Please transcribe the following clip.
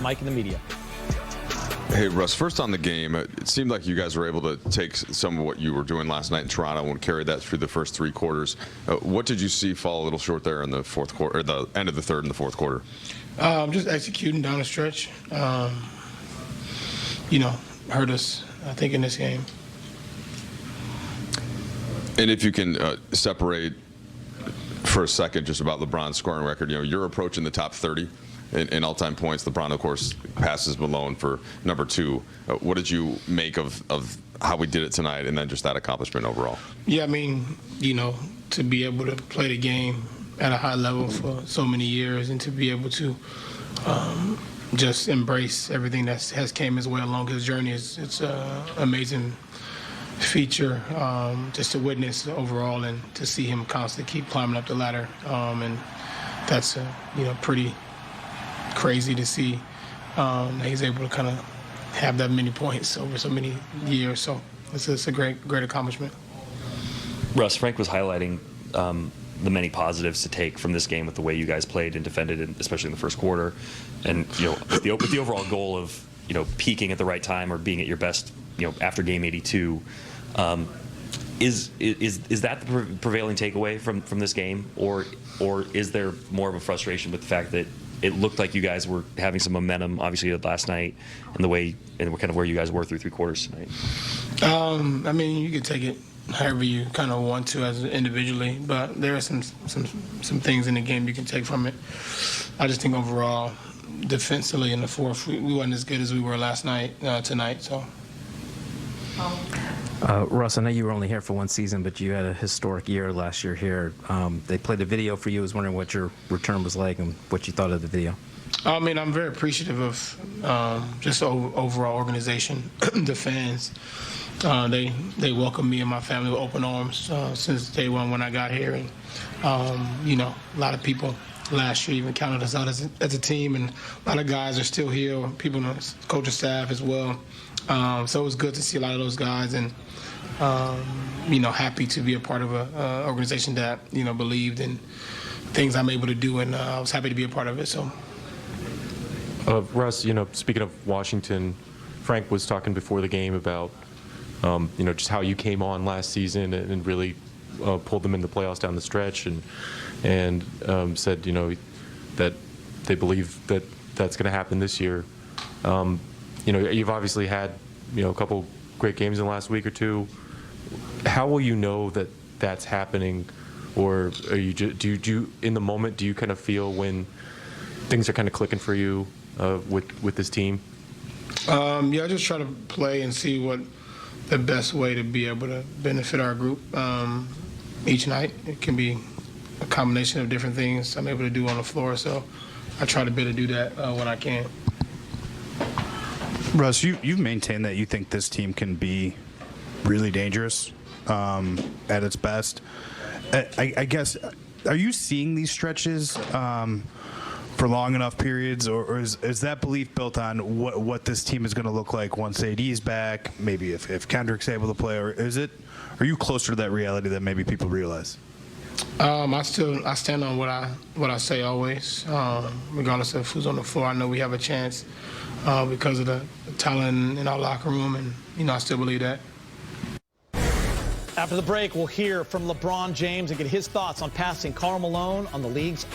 Mike and the media. Hey, Russ, first on the game, it seemed like you guys were able to take some of what you were doing last night in Toronto and carry that through the first 3 quarters. What did you see fall a little short there in the fourth quarter, or the end of the third and the fourth quarter? Just executing down the stretch, hurt us, I think, in this game. And if you can separate for a second just about LeBron's scoring record, you're approaching the top 30 in all-time points. LeBron, of course, passes Malone for number 2. What did you make of how we did it tonight and then just that accomplishment overall? Yeah, I mean, to be able to play the game at a high level for so many years and to be able to just embrace everything that has came his way along his journey, it's an amazing feature just to witness overall and to see him constantly keep climbing up the ladder. And that's, pretty crazy to see that he's able to kind of have that many points over so many years. So it's a great accomplishment. Russ, Frank was highlighting the many positives to take from this game with the way you guys played and defended, and especially in the first quarter, and with the overall goal of peaking at the right time or being at your best after game 82. Is that the prevailing takeaway from this game, or is there more of a frustration with the fact that it looked like you guys were having some momentum, obviously, last night, and kind of where you guys were through 3 quarters tonight? I mean, you could take it however you kind of want to as individually, but there are some things in the game you can take from it. I just think overall, defensively in the fourth, we weren't as good as we were last night, tonight. So. Russ, I know you were only here for 1 season, but you had a historic year last year here. They played a video for you. I was wondering what your return was like and what you thought of the video. I mean, I'm very appreciative of just the overall organization, the fans. They welcomed me and my family with open arms since day one when I got here. And, a lot of people last year even counted us out as a team, and a lot of guys are still here, people on the coaching staff as well. So it was good to see a lot of those guys, and happy to be a part of an organization that believed in things I'm able to do, and I was happy to be a part of it. So, Russ, speaking of Washington, Frank was talking before the game about just how you came on last season and really pulled them in the playoffs down the stretch, and said that they believe that that's going to happen this year. You've obviously had a couple great games in the last week or two. How will you know that that's happening, or are you do you in the moment, do you kind of feel when things are kind of clicking for you with this team? I just try to play and see what the best way to be able to benefit our group each night. It can be a combination of different things I'm able to do on the floor, so I try to be able to do that when I can. Russ, you've maintained that you think this team can be really dangerous at its best. I guess, are you seeing these stretches for long enough periods, or is that belief built on what this team is going to look like once AD's back, maybe if Kendrick's able to play, or are you closer to that reality than maybe people realize? I stand on what I say always, regardless of who's on the floor. I know we have a chance because of the talent in our locker room, and I still believe that. After the break, we'll hear from LeBron James and get his thoughts on passing Karl Malone on the league's